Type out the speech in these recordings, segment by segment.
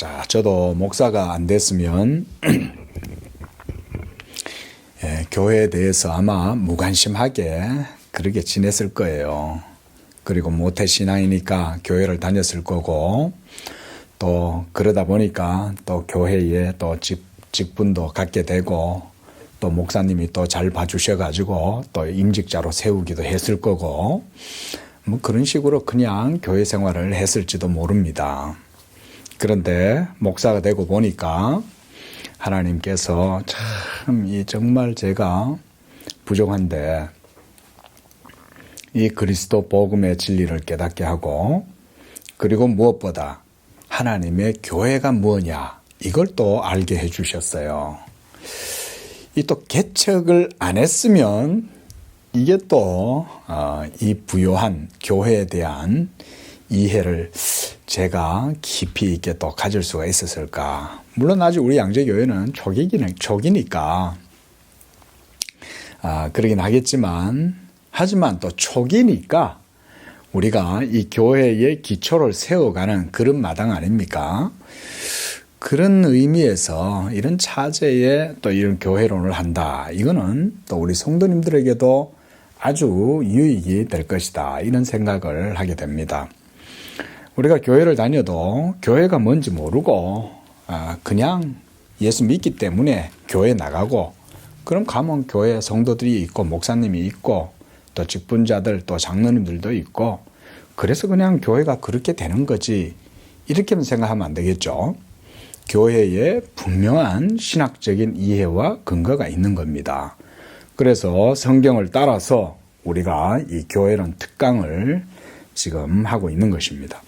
자, 저도 목사가 안 됐으면 교회에 대해서 아마 무관심하게 그렇게 지냈을 거예요. 그리고 모태신앙이니까 교회를 다녔을 거고, 또 그러다 보니까 또 교회에 또 직분도 갖게 되고, 또 목사님이 또 잘 봐주셔가지고 또 임직자로 세우기도 했을 거고, 뭐 그런 식으로 그냥 교회 생활을 했을지도 모릅니다. 그런데 목사가 되고 보니까 하나님께서 참 정말 제가 부족한데 이 그리스도 복음의 진리를 깨닫게 하고, 그리고 무엇보다 하나님의 교회가 뭐냐 이걸 또 알게 해주셨어요. 이 또 개척을 안 했으면 이게 또 이 부요한 교회에 대한 이해를 제가 깊이 있게 또 가질 수가 있었을까. 물론 아직 우리 양재교회는 초기니까 그러긴 하겠지만, 하지만 또 초기니까 우리가 이 교회의 기초를 세워가는 그런 마당 아닙니까? 그런 의미에서 이런 차제에 또 이런 교회론을 한다. 이거는 또 우리 성도님들에게도 아주 유익이 될 것이다. 이런 생각을 하게 됩니다. 우리가 교회를 다녀도 교회가 뭔지 모르고 그냥 예수 믿기 때문에 교회 나가고, 그럼 가면 교회 성도들이 있고 목사님이 있고 또 직분자들 또 장로님들도 있고, 그래서 그냥 교회가 그렇게 되는 거지, 이렇게만 생각하면 안 되겠죠. 교회에 분명한 신학적인 이해와 근거가 있는 겁니다. 그래서 성경을 따라서 우리가 이 교회론 특강을 지금 하고 있는 것입니다.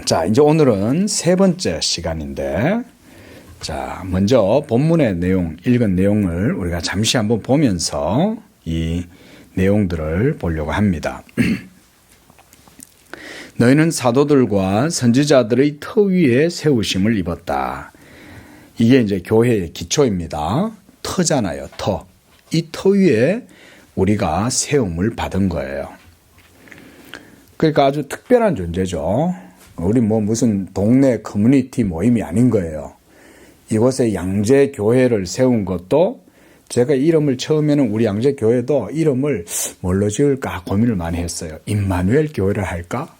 자, 이제 오늘은 세 번째 시간인데, 자, 먼저 본문의 내용, 읽은 내용을 우리가 잠시 한번 보면서 이 내용들을 보려고 합니다. 너희는 사도들과 선지자들의 터 위에 세우심을 입었다. 이게 이제 교회의 기초입니다. 터잖아요, 터. 이 터 위에 우리가 세움을 받은 거예요. 그러니까 아주 특별한 존재죠. 우리 무슨 동네 커뮤니티 모임이 아닌 거예요. 이곳에 양재교회를 세운 것도, 제가 이름을 처음에는 우리 양재교회도 이름을 뭘로 지을까 고민을 많이 했어요. 임마누엘 교회를 할까?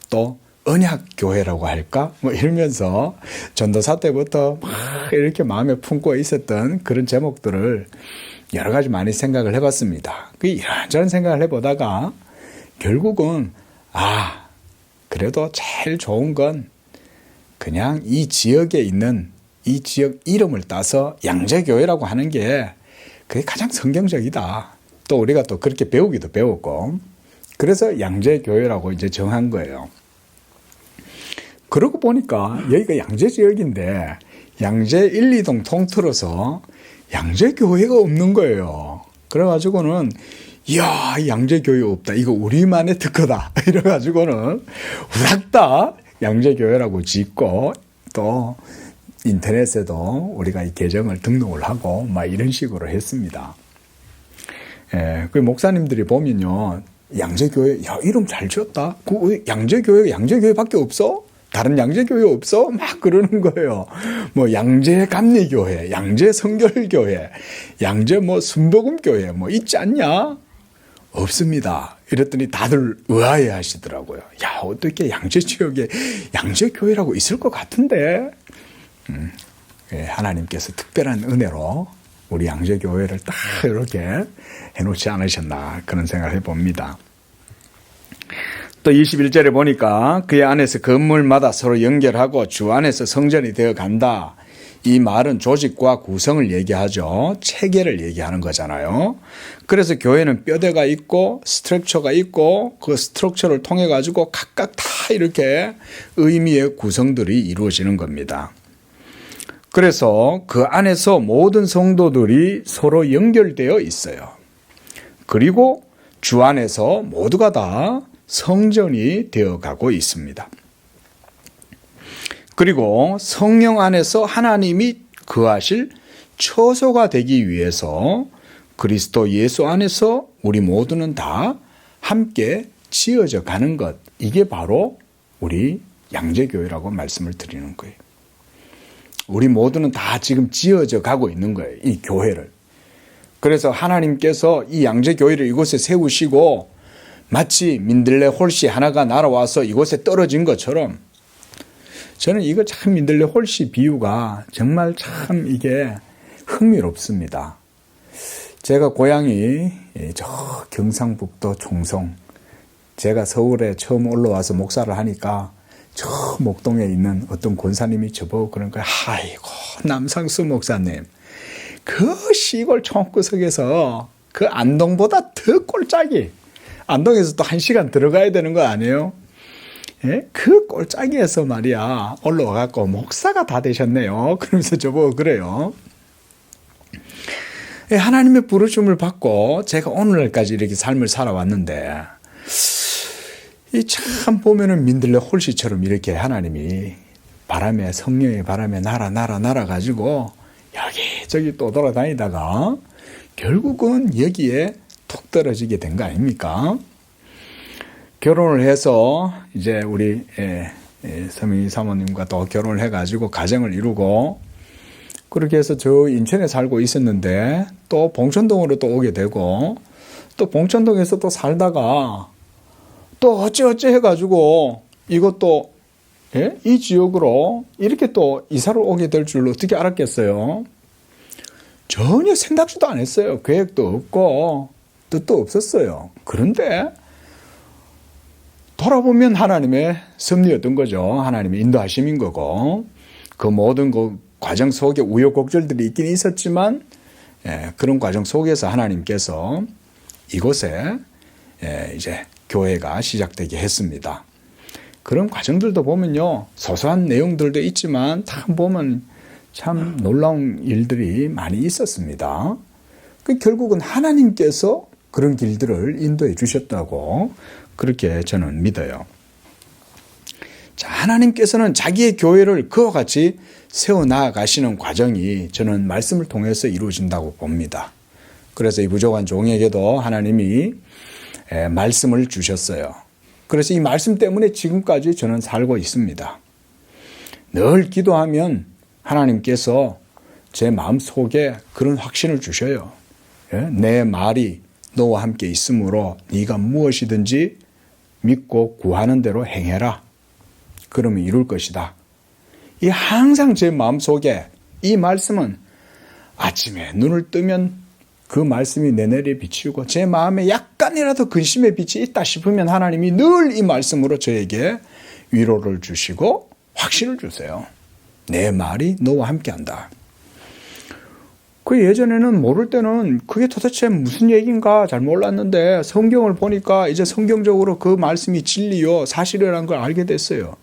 또 언약교회라고 할까? 이러면서 전도사 때부터 막 이렇게 마음에 품고 있었던 그런 제목들을 여러 가지 많이 생각을 해봤습니다. 이런저런 생각을 해보다가 결국은 그래도 제일 좋은 건 그냥 이 지역에 있는 이 지역 이름을 따서 양재교회라고 하는 게 그게 가장 성경적이다. 또 우리가 또 그렇게 배우기도 배웠고, 그래서 양재교회라고 이제 정한 거예요. 그러고 보니까 여기가 양재지역인데 양재 1, 2동 통틀어서 양재교회가 없는 거예요. 그래가지고는 이야, 양재교회 없다. 이거 우리만의 특허다. 이래가지고는 후닥 다 양재교회라고 짓고, 또 인터넷에도 우리가 이 계정을 등록을 하고 막 이런 식으로 했습니다. 그 목사님들이 보면요, 양재교회, 야, 이름 잘 지었다. 양재교회밖에 없어? 다른 양재교회 없어? 막 그러는 거예요. 양재감리교회, 양재성결교회, 양재 순복음교회 있지 않냐? 없습니다. 이랬더니 다들 의아해 하시더라고요. 야, 어떻게 양재 지역에 양재교회라고 있을 것 같은데? 하나님께서 특별한 은혜로 우리 양재교회를 딱 이렇게 해놓지 않으셨나, 그런 생각을 해봅니다. 또 21절에 보니까 그의 안에서 건물마다 서로 연결하고 주 안에서 성전이 되어 간다. 이 말은 조직과 구성을 얘기하죠. 체계를 얘기하는 거잖아요. 그래서 교회는 뼈대가 있고 스트럭처가 있고, 그 스트럭처를 통해 가지고 각각 다 이렇게 의미의 구성들이 이루어지는 겁니다. 그래서 그 안에서 모든 성도들이 서로 연결되어 있어요. 그리고 주 안에서 모두가 다 성전이 되어가고 있습니다. 그리고 성령 안에서 하나님이 거하실 처소가 되기 위해서 그리스도 예수 안에서 우리 모두는 다 함께 지어져 가는 것, 이게 바로 우리 양재교회라고 말씀을 드리는 거예요. 우리 모두는 다 지금 지어져 가고 있는 거예요. 이 교회를. 그래서 하나님께서 이 양재교회를 이곳에 세우시고 마치 민들레 홀씨 하나가 날아와서 이곳에 떨어진 것처럼 저는 이거 참 민들레 홀씨 비유가 정말 참 이게 흥미롭습니다. 제가 고향이 저 경상북도 총성, 제가 서울에 처음 올라와서 목사를 하니까 저 목동에 있는 어떤 권사님이 저보고 그런 거예요. 아이고 남상수 목사님, 그 시골 총구석에서 그 안동보다 더 꼴짝이, 안동에서 또 1시간 들어가야 되는 거 아니에요? 예? 그 꼴짝이에서 말이야 올라와갖고 목사가 다 되셨네요. 그러면서 저보고 그래요. 예, 하나님의 부르심을 받고 제가 오늘날까지 이렇게 삶을 살아왔는데 이 참 보면은 민들레 홀씨처럼 이렇게 하나님이 바람에, 성령의 바람에 날아가지고 여기저기 또 돌아다니다가 결국은 여기에 툭 떨어지게 된 거 아닙니까? 결혼을 해서 이제 우리 서민희 사모님과 또 결혼을 해가지고 가정을 이루고 그렇게 해서 저 인천에 살고 있었는데 또 봉천동으로 또 오게 되고 또 봉천동에서 또 살다가 또 어찌어찌 해가지고 이것도 이 지역으로 이렇게 또 이사를 오게 될 줄 어떻게 알았겠어요? 전혀 생각지도 안 했어요. 계획도 없고 뜻도 없었어요. 그런데 돌아보면 하나님의 섭리였던 거죠. 하나님의 인도하심인 거고 그 모든 그 과정 속에 우여곡절들이 있긴 있었지만 그런 과정 속에서 하나님께서 이곳에 이제 교회가 시작되게 했습니다. 그런 과정들도 보면요 소소한 내용들도 있지만 참 보면 참 놀라운 일들이 많이 있었습니다. 결국은 하나님께서 그런 길들을 인도해 주셨다고 그렇게 저는 믿어요. 자, 하나님께서는 자기의 교회를 그와 같이 세워나가시는 과정이 저는 말씀을 통해서 이루어진다고 봅니다. 그래서 이 부족한 종에게도 하나님이 말씀을 주셨어요. 그래서 이 말씀 때문에 지금까지 저는 살고 있습니다. 늘 기도하면 하나님께서 제 마음속에 그런 확신을 주셔요. 내 말이 너와 함께 있으므로 네가 무엇이든지 믿고 구하는 대로 행해라. 그러면 이룰 것이다. 이 항상 제 마음속에 이 말씀은 아침에 눈을 뜨면 그 말씀이 내내리에 비치고 제 마음에 약간이라도 근심의 빛이 있다 싶으면 하나님이 늘 이 말씀으로 저에게 위로를 주시고 확신을 주세요. 내 말이 너와 함께한다. 그 예전에는 모를 때는 그게 도대체 무슨 얘기인가 잘 몰랐는데 성경을 보니까 이제 성경적으로 그 말씀이 진리요 사실이라는 걸 알게 됐어요.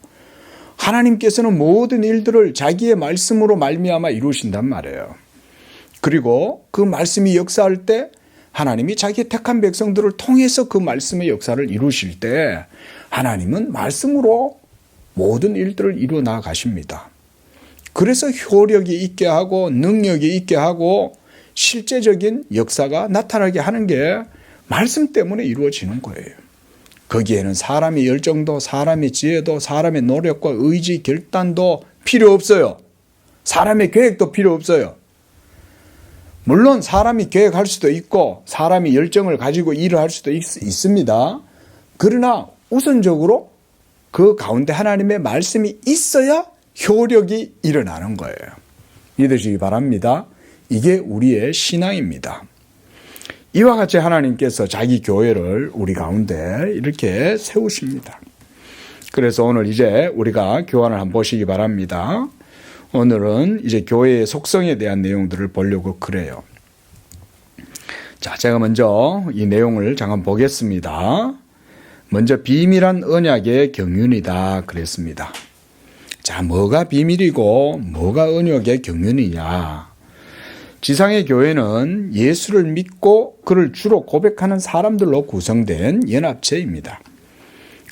하나님께서는 모든 일들을 자기의 말씀으로 말미암아 이루신단 말이에요. 그리고 그 말씀이 역사할 때 하나님이 자기의 택한 백성들을 통해서 그 말씀의 역사를 이루실 때 하나님은 말씀으로 모든 일들을 이루어 나가십니다. 그래서 효력이 있게 하고 능력이 있게 하고 실제적인 역사가 나타나게 하는 게 말씀 때문에 이루어지는 거예요. 거기에는 사람의 열정도 사람의 지혜도 사람의 노력과 의지 결단도 필요 없어요. 사람의 계획도 필요 없어요. 물론 사람이 계획할 수도 있고 사람이 열정을 가지고 일을 할 수도 있습니다. 그러나 우선적으로 그 가운데 하나님의 말씀이 있어야 효력이 일어나는 거예요. 믿으시기 바랍니다. 이게 우리의 신앙입니다. 이와 같이 하나님께서 자기 교회를 우리 가운데 이렇게 세우십니다. 그래서 오늘 이제 우리가 교환을 한번 보시기 바랍니다. 오늘은 이제 교회의 속성에 대한 내용들을 보려고 그래요. 자, 제가 먼저 이 내용을 잠깐 보겠습니다. 먼저 비밀한 언약의 경륜이다 그랬습니다. 자, 뭐가 비밀이고 뭐가 언약의 경륜이냐. 지상의 교회는 예수를 믿고 그를 주로 고백하는 사람들로 구성된 연합체입니다.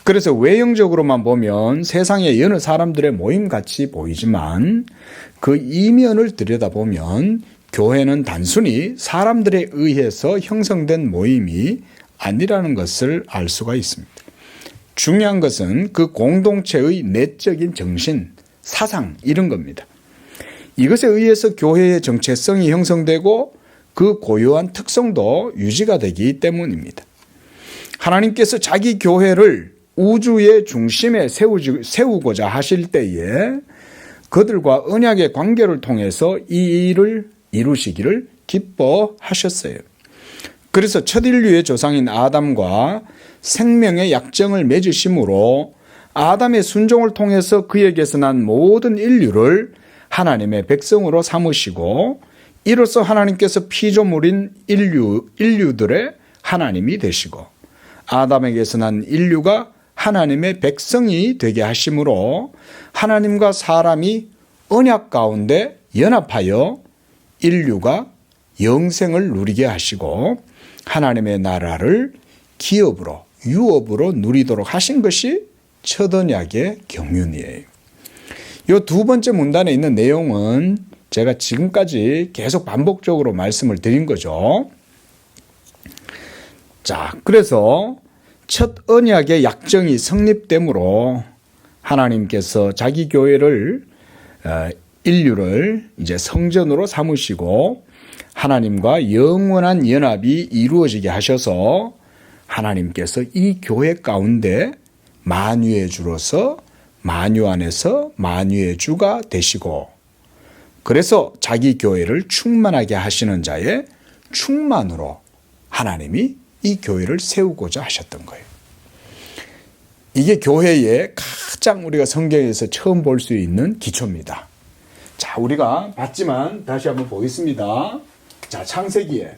그래서 외형적으로만 보면 세상의 여느 사람들의 모임같이 보이지만 그 이면을 들여다보면 교회는 단순히 사람들에 의해서 형성된 모임이 아니라는 것을 알 수가 있습니다. 중요한 것은 그 공동체의 내적인 정신, 사상 이런 겁니다. 이것에 의해서 교회의 정체성이 형성되고 그 고유한 특성도 유지가 되기 때문입니다. 하나님께서 자기 교회를 우주의 중심에 세우고자 하실 때에 그들과 언약의 관계를 통해서 이 일을 이루시기를 기뻐하셨어요. 그래서 첫 인류의 조상인 아담과 생명의 약정을 맺으심으로 아담의 순종을 통해서 그에게서 난 모든 인류를 하나님의 백성으로 삼으시고 이로써 하나님께서 피조물인 인류들의 하나님이 되시고 아담에게서 난 인류가 하나님의 백성이 되게 하심으로 하나님과 사람이 언약 가운데 연합하여 인류가 영생을 누리게 하시고 하나님의 나라를 기업으로 유업으로 누리도록 하신 것이 첫 언약의 경륜이에요. 이 두 번째 문단에 있는 내용은 제가 지금까지 계속 반복적으로 말씀을 드린 거죠. 자, 그래서 첫 언약의 약정이 성립되므로 하나님께서 자기 교회를 인류를 이제 성전으로 삼으시고 하나님과 영원한 연합이 이루어지게 하셔서 하나님께서 이 교회 가운데 만유의 주로서 만유 안에서 만유의 주가 되시고 그래서 자기 교회를 충만하게 하시는 자의 충만으로 하나님이 이 교회를 세우고자 하셨던 거예요. 이게 교회의 가장 우리가 성경에서 처음 볼 수 있는 기초입니다. 자, 우리가 봤지만 다시 한번 보겠습니다. 자, 창세기에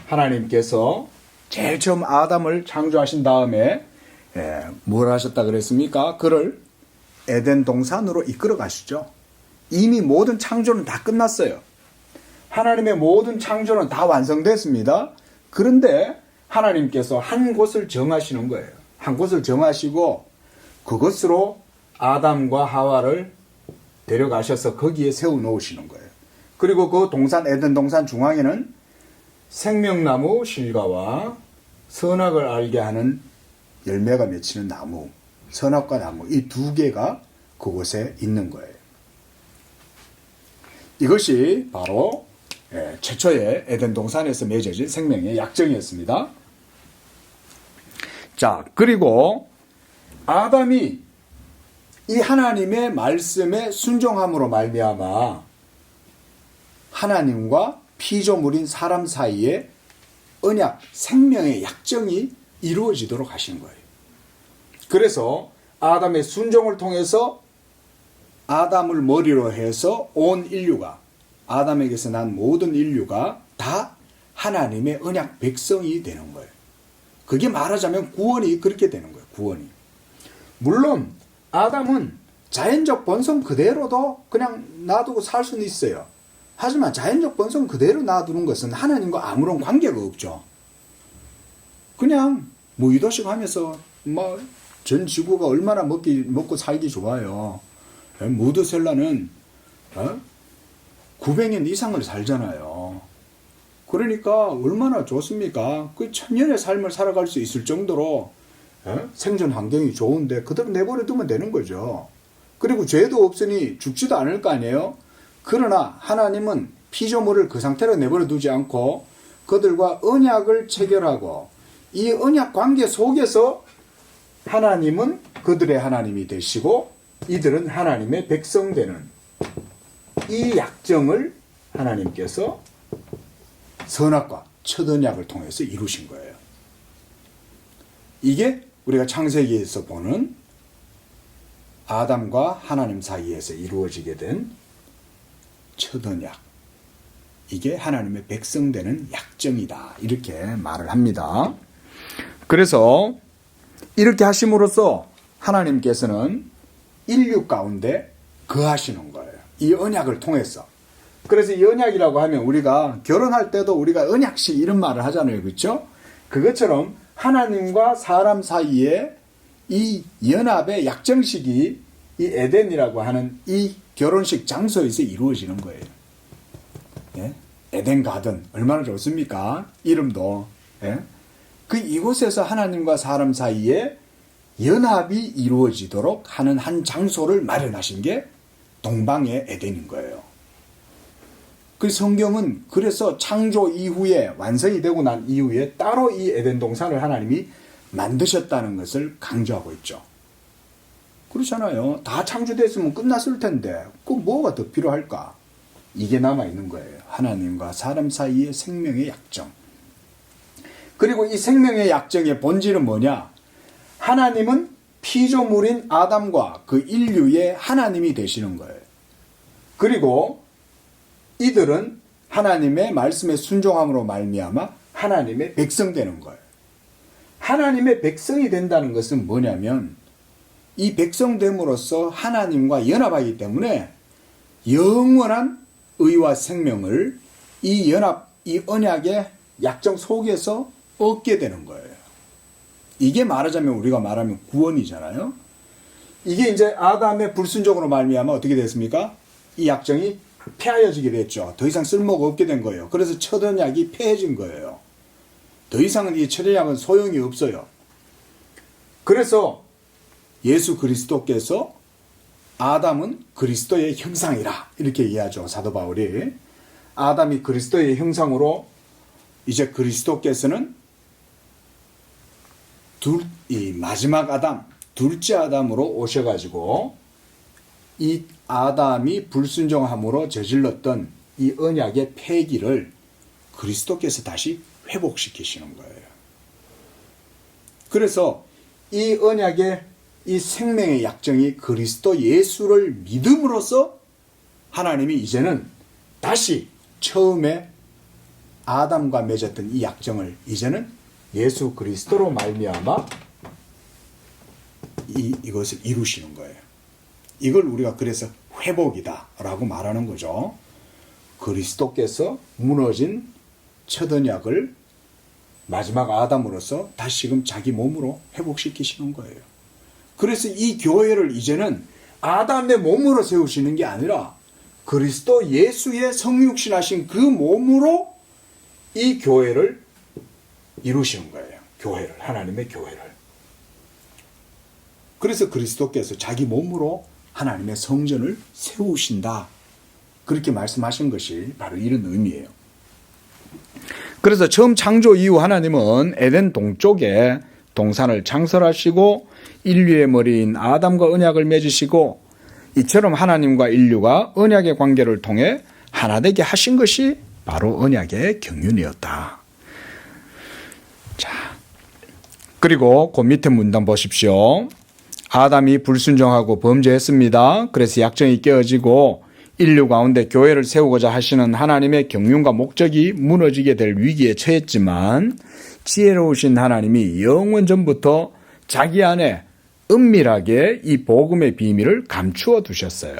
하나님께서 제일 처음 아담을 창조하신 다음에 뭘 하셨다 그랬습니까? 그를 에덴 동산으로 이끌어 가시죠. 이미 모든 창조는 다 끝났어요. 하나님의 모든 창조는 다 완성됐습니다. 그런데 하나님께서 한 곳을 정하시는 거예요. 한 곳을 정하시고 그것으로 아담과 하와를 데려가셔서 거기에 세워놓으시는 거예요. 그리고 그 동산, 에덴 동산 중앙에는 생명나무 실과와 선악을 알게 하는 열매가 맺히는 나무, 선악과 나무 이 두 개가 그곳에 있는 거예요. 이것이 바로 최초의 에덴 동산에서 맺어진 생명의 약정이었습니다. 자, 그리고 아담이 이 하나님의 말씀에 순종함으로 말미암아 하나님과 피조물인 사람 사이에 언약, 생명의 약정이 이루어지도록 하신 거예요. 그래서 아담의 순종을 통해서 아담을 머리로 해서 온 인류가 아담에게서 난 모든 인류가 다 하나님의 언약 백성이 되는 거예요. 그게 말하자면 구원이 그렇게 되는 거예요. 구원이. 물론 아담은 자연적 본성 그대로도 그냥 놔두고 살 수는 있어요. 하지만 자연적 본성 그대로 놔두는 것은 하나님과 아무런 관계가 없죠. 그냥 무의도식 하면서 전 지구가 얼마나 먹고 살기 좋아요. 무드셀라는 900년 이상을 살잖아요. 그러니까 얼마나 좋습니까? 그 천년의 삶을 살아갈 수 있을 정도로 생존 환경이 좋은데 그대로 내버려 두면 되는 거죠. 그리고 죄도 없으니 죽지도 않을 거 아니에요. 그러나 하나님은 피조물을 그 상태로 내버려 두지 않고 그들과 언약을 체결하고 이 언약 관계 속에서 하나님은 그들의 하나님이 되시고 이들은 하나님의 백성 되는 이 약정을 하나님께서 선악과 첫 언약을 통해서 이루신 거예요. 이게 우리가 창세기에서 보는 아담과 하나님 사이에서 이루어지게 된 첫 언약. 이게 하나님의 백성 되는 약정이다. 이렇게 말을 합니다. 그래서 이렇게 하심으로써 하나님께서는 인류 가운데 거하시는 거예요. 이 언약을 통해서. 그래서 이 언약이라고 하면 우리가 결혼할 때도 우리가 언약식 이런 말을 하잖아요. 그렇죠? 그것처럼 하나님과 사람 사이에 이 연합의 약정식이 이 에덴이라고 하는 이 결혼식 장소에서 이루어지는 거예요. 예? 에덴 가든 얼마나 좋습니까? 이름도. 예? 그 이곳에서 하나님과 사람 사이에 연합이 이루어지도록 하는 한 장소를 마련하신 게 동방의 에덴인 거예요. 그 성경은 그래서 창조 이후에 완성이 되고 난 이후에 따로 이 에덴 동산을 하나님이 만드셨다는 것을 강조하고 있죠. 그렇잖아요. 다 창조됐으면 끝났을 텐데 그 뭐가 더 필요할까? 이게 남아있는 거예요. 하나님과 사람 사이의 생명의 약정. 그리고 이 생명의 약정의 본질은 뭐냐? 하나님은 피조물인 아담과 그 인류의 하나님이 되시는 거예요. 그리고 이들은 하나님의 말씀에 순종함으로 말미암아 하나님의 백성 되는 거예요. 하나님의 백성이 된다는 것은 뭐냐면 이 백성됨으로써 하나님과 연합하기 때문에 영원한 의와 생명을 이 연합, 이 언약의 약정 속에서 얻게 되는 거예요. 이게 말하자면 우리가 말하면 구원이잖아요. 이게 이제 아담의 불순종으로 말미암아 어떻게 됐습니까? 이 약정이 폐하여지게 됐죠. 더 이상 쓸모가 없게 된 거예요. 그래서 첫 언약이 폐해진 거예요. 더 이상은 이 첫 언약은 소용이 없어요. 그래서 예수 그리스도께서 아담은 그리스도의 형상이라 이렇게 이해하죠. 사도 바울이. 아담이 그리스도의 형상으로 이제 그리스도께서는 이 마지막 아담, 둘째 아담으로 오셔가지고 이 아담이 불순종함으로 저질렀던 이 언약의 폐기를 그리스도께서 다시 회복시키시는 거예요. 그래서 이 언약의 이 생명의 약정이 그리스도 예수를 믿음으로써 하나님이 이제는 다시 처음에 아담과 맺었던 이 약정을 이제는 예수 그리스도로 말미암아 이것을 이루시는 거예요. 이걸 우리가 그래서 회복이다라고 말하는 거죠. 그리스도께서 무너진 첫 언약을 마지막 아담으로서 다시금 자기 몸으로 회복시키시는 거예요. 그래서 이 교회를 이제는 아담의 몸으로 세우시는 게 아니라 그리스도 예수의 성육신하신 그 몸으로 이 교회를 이루시는 거예요. 교회를, 하나님의 교회를. 그래서 그리스도께서 자기 몸으로 하나님의 성전을 세우신다. 그렇게 말씀하신 것이 바로 이런 의미예요. 그래서 처음 창조 이후 하나님은 에덴 동쪽에 동산을 창설하시고 인류의 머리인 아담과 언약을 맺으시고 이처럼 하나님과 인류가 언약의 관계를 통해 하나 되게 하신 것이 바로 언약의 경륜이었다. 자, 그리고 그 밑에 문단 보십시오. 아담이 불순종하고 범죄했습니다. 그래서 약정이 깨어지고 인류 가운데 교회를 세우고자 하시는 하나님의 경륜과 목적이 무너지게 될 위기에 처했지만 지혜로우신 하나님이 영원 전부터 자기 안에 은밀하게 이 복음의 비밀을 감추어 두셨어요.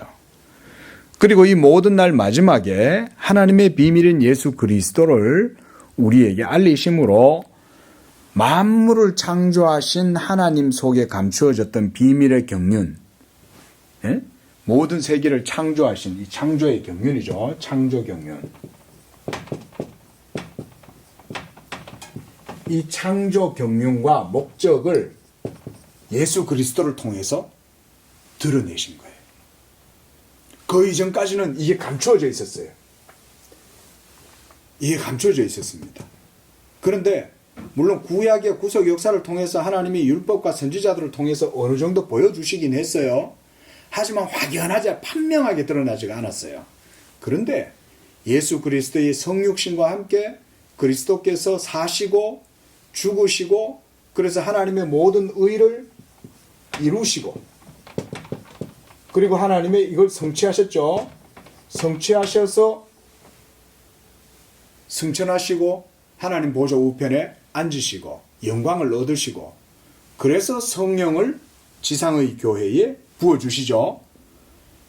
그리고 이 모든 날 마지막에 하나님의 비밀인 예수 그리스도를 우리에게 알리심으로 만물을 창조하신 하나님 속에 감추어졌던 비밀의 경륜, 예? 모든 세계를 창조하신 이 창조의 경륜이죠. 창조 경륜. 이 창조 경륜과 목적을 예수 그리스도를 통해서 드러내신 거예요. 그 이전까지는 이게 감추어져 있었어요. 이게 감추어져 있었습니다. 그런데 물론 구약의 구속 역사를 통해서 하나님이 율법과 선지자들을 통해서 어느 정도 보여주시긴 했어요. 하지만 확연하지 판명하게 드러나지가 않았어요. 그런데 예수 그리스도의 성육신과 함께 그리스도께서 사시고 죽으시고 그래서 하나님의 모든 의를 이루시고 그리고 하나님의 이걸 성취하셨죠. 성취하셔서 승천하시고 하나님 보좌 우편에 앉으시고 영광을 얻으시고 그래서 성령을 지상의 교회에 부어주시죠.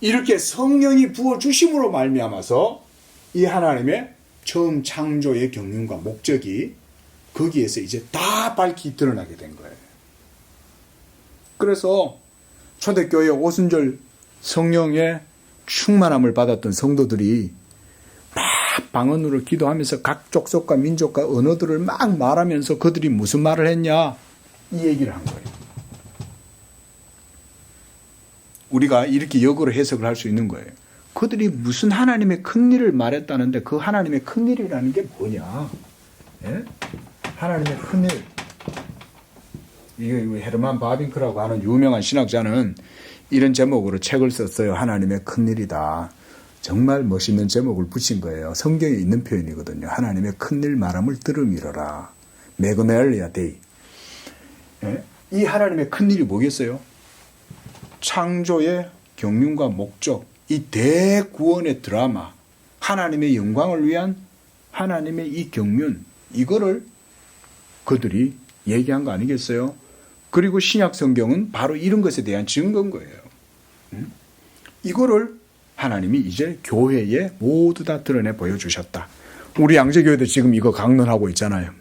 이렇게 성령이 부어주심으로 말미암아서 이 하나님의 처음 창조의 경륜과 목적이 거기에서 이제 다 밝히 드러나게 된 거예요. 그래서 초대교회 오순절 성령의 충만함을 받았던 성도들이 방언으로 기도하면서 각 족속과 민족과 언어들을 막 말하면서 그들이 무슨 말을 했냐? 이 얘기를 한 거예요. 우리가 이렇게 역으로 해석을 할 수 있는 거예요. 그들이 무슨 하나님의 큰 일을 말했다는데 그 하나님의 큰 일이라는 게 뭐냐? 예? 하나님의 큰 일. 이게 헤르만 바빙크라고 하는 유명한 신학자는 이런 제목으로 책을 썼어요. 하나님의 큰 일이다. 정말 멋있는 제목을 붙인 거예요. 성경에 있는 표현이거든요. 하나님의 큰 일 말함을 들음이러라. 메그멜리아 데이. 예? 이 하나님의 큰 일이 뭐겠어요? 창조의 경륜과 목적, 이 대구원의 드라마, 하나님의 영광을 위한 하나님의 이 경륜, 이거를 그들이 얘기한 거 아니겠어요? 그리고 신약 성경은 바로 이런 것에 대한 증거인 거예요. 이거를 하나님이 이제 교회에 모두 다 드러내 보여주셨다. 우리 양재교회도 지금 이거 강론하고 있잖아요.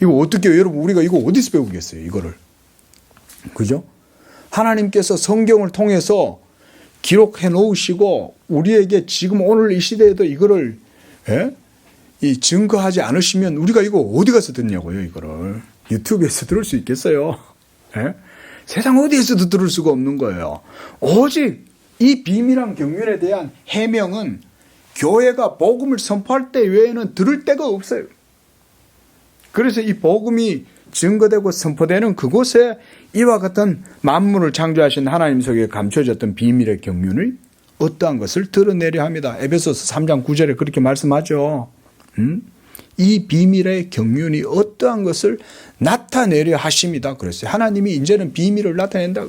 이거 어떻게, 여러분, 우리가 이거 어디서 배우겠어요, 이거를? 그죠? 하나님께서 성경을 통해서 기록해 놓으시고, 우리에게 지금 오늘 이 시대에도 이거를, 이 증거하지 않으시면 우리가 이거 어디 가서 듣냐고요, 이거를. 유튜브에서 들을 수 있겠어요? 세상 어디에서도 들을 수가 없는 거예요. 오직 이 비밀한 경륜에 대한 해명은 교회가 복음을 선포할 때 외에는 들을 데가 없어요. 그래서 이 복음이 증거되고 선포되는 그곳에 이와 같은 만물을 창조하신 하나님 속에 감춰졌던 비밀의 경륜을 어떠한 것을 드러내려 합니다. 에베소서 3장 9절에 그렇게 말씀하죠. 이 비밀의 경륜이 어떠한 것을 나타내려 하십니다. 그랬어요. 하나님이 이제는 비밀을 나타낸다.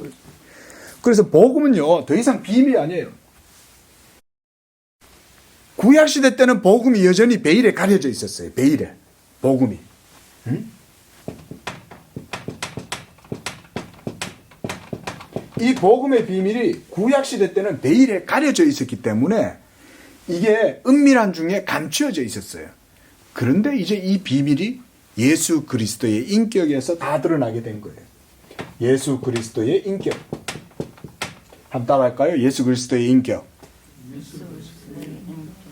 그래서 복음은요, 더 이상 비밀이 아니에요. 구약시대 때는 복음이 여전히 베일에 가려져 있었어요. 베일에. 복음이. 이 복음의 비밀이 구약시대 때는 베일에 가려져 있었기 때문에 이게 은밀한 중에 감추어져 있었어요. 그런데 이제 이 비밀이 예수 그리스도의 인격에서 다 드러나게 된 거예요. 예수 그리스도의 인격. 한번 따라할까요? 예수 그리스도의 인격.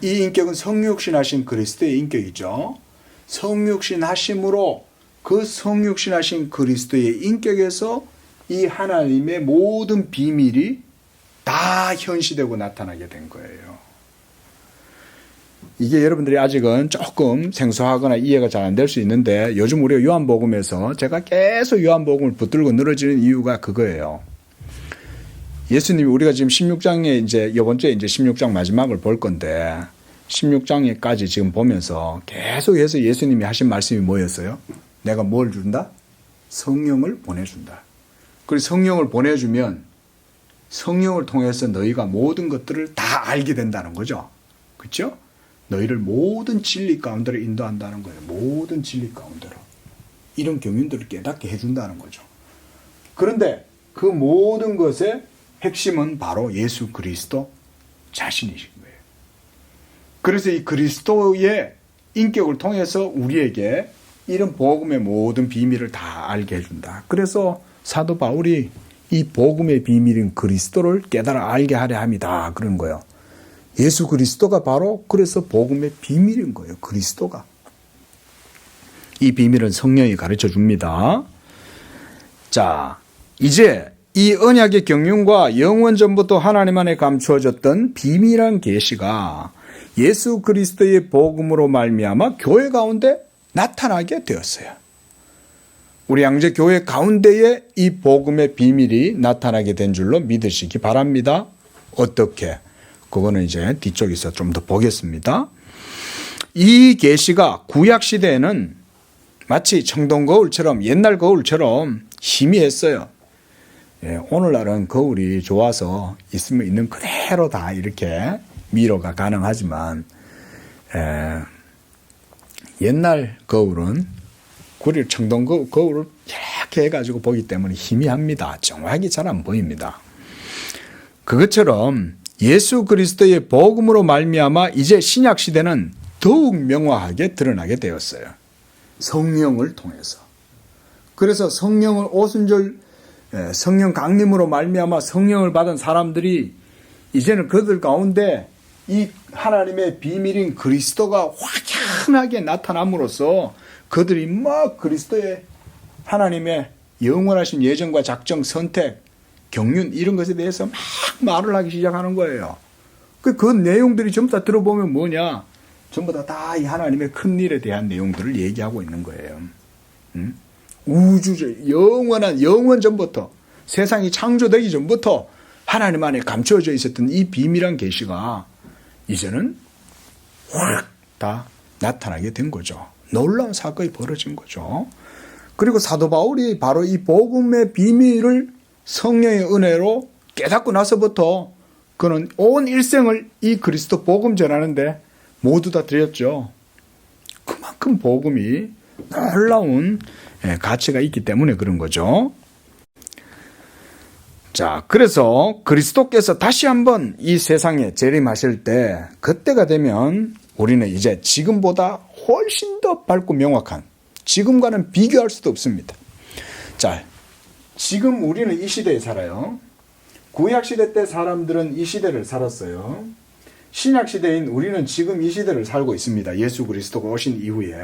이 인격은 성육신하신 그리스도의 인격이죠. 성육신하심으로 그 성육신하신 그리스도의 인격에서 이 하나님의 모든 비밀이 다 현시되고 나타나게 된 거예요. 이게 여러분들이 아직은 조금 생소하거나 이해가 잘 안 될 수 있는데 요즘 우리가 요한복음에서 제가 계속 요한복음을 붙들고 늘어지는 이유가 그거예요. 예수님이 우리가 지금 16장에 이제 이번 주에 이제 16장 마지막을 볼 건데 16장에까지 지금 보면서 계속해서 예수님이 하신 말씀이 뭐였어요? 내가 뭘 준다? 성령을 보내준다. 그리고 성령을 보내주면 성령을 통해서 너희가 모든 것들을 다 알게 된다는 거죠. 그렇죠? 너희를 모든 진리 가운데로 인도한다는 거예요. 모든 진리 가운데로. 이런 경륜들을 깨닫게 해준다는 거죠. 그런데 그 모든 것의 핵심은 바로 예수 그리스도 자신이신 거예요. 그래서 이 그리스도의 인격을 통해서 우리에게 이런 복음의 모든 비밀을 다 알게 해준다. 그래서 사도 바울이 이 복음의 비밀인 그리스도를 깨달아 알게 하려 합니다. 그런 거예요. 예수 그리스도가 바로 그래서 복음의 비밀인 거예요. 그리스도가. 이 비밀은 성령이 가르쳐 줍니다. 자, 이제 이 언약의 경륜과 영원 전부터 하나님 안에 감추어졌던 비밀한 계시가 예수 그리스도의 복음으로 말미암아 교회 가운데 나타나게 되었어요. 우리 양재 교회 가운데에 이 복음의 비밀이 나타나게 된 줄로 믿으시기 바랍니다. 어떻게? 그거는 이제 뒤쪽에서 좀 더 보겠습니다. 이 계시가 구약 시대에는 마치 청동 거울처럼 옛날 거울처럼 희미했어요. 오늘날은 거울이 좋아서 있으면 있는 그대로 다 이렇게 미로가 가능하지만 옛날 거울은 청동 거울을 이렇게 해가지고 보기 때문에 희미합니다. 정확히 잘 안 보입니다. 그것처럼 예수 그리스도의 복음으로 말미암아 이제 신약 시대는 더욱 명확하게 드러나게 되었어요. 성령을 통해서. 그래서 성령을 오순절 성령 강림으로 말미암아 성령을 받은 사람들이 이제는 그들 가운데 이 하나님의 비밀인 그리스도가 확연하게 나타남으로써 그들이 막 그리스도의 하나님의 영원하신 예정과 작정, 선택, 경륜 이런 것에 대해서 막 말을 하기 시작하는 거예요. 그 내용들이 전부 다 들어보면 뭐냐? 전부 다 이 하나님의 큰 일에 대한 내용들을 얘기하고 있는 거예요. 우주적 영원한 영원 전부터 세상이 창조되기 전부터 하나님 안에 감춰져 있었던 이 비밀한 계시가 이제는 확 다 나타나게 된 거죠. 놀라운 사건이 벌어진 거죠. 그리고 사도 바울이 바로 이 복음의 비밀을 성령의 은혜로 깨닫고 나서부터 그는 온 일생을 이 그리스도 복음 전하는데 모두 다 드렸죠. 그만큼 복음이 놀라운 가치가 있기 때문에 그런 거죠. 자, 그래서 그리스도께서 다시 한번 이 세상에 재림하실 때 그때가 되면 우리는 이제 지금보다 훨씬 더 밝고 명확한, 지금과는 비교할 수도 없습니다. 자, 지금 우리는 이 시대에 살아요. 구약시대 때 사람들은 이 시대를 살았어요. 신약시대인 우리는 지금 이 시대를 살고 있습니다. 예수 그리스도가 오신 이후에.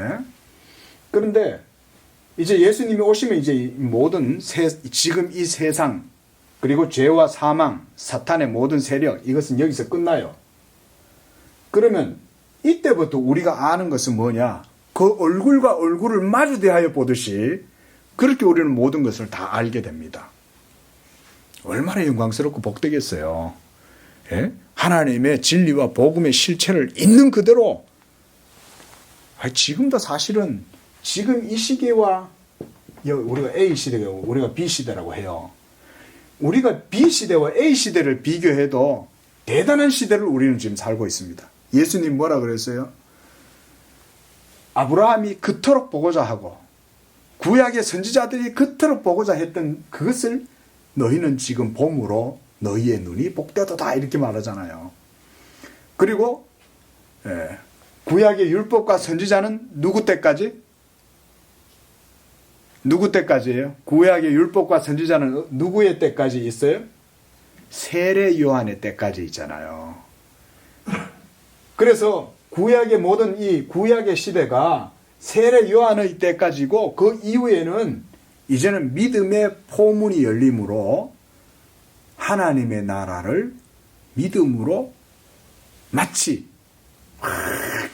그런데 이제 예수님이 오시면 이제 모든 지금 이 세상, 그리고 죄와 사망, 사탄의 모든 세력, 이것은 여기서 끝나요. 그러면 이때부터 우리가 아는 것은 뭐냐? 그 얼굴과 얼굴을 마주대하여 보듯이 그렇게 우리는 모든 것을 다 알게 됩니다. 얼마나 영광스럽고 복되겠어요. 예? 하나님의 진리와 복음의 실체를 있는 그대로, 지금도 사실은 지금 이 시기와 우리가 A시대가 우리가 B시대라고 해요. 우리가 B시대와 A시대를 비교해도 대단한 시대를 우리는 지금 살고 있습니다. 예수님 뭐라 그랬어요? 아브라함이 그토록 보고자 하고 구약의 선지자들이 그토록 보고자 했던 그것을 너희는 지금 봄으로 너희의 눈이 복되도다 이렇게 말하잖아요. 그리고 구약의 율법과 선지자는 누구 때까지? 누구 때까지예요? 구약의 율법과 선지자는 누구의 때까지 있어요? 세례 요한의 때까지 있잖아요. 그래서 구약의 모든 이 구약의 시대가 세례 요한의 때까지고 그 이후에는 이제는 믿음의 포문이 열림으로 하나님의 나라를 믿음으로 마치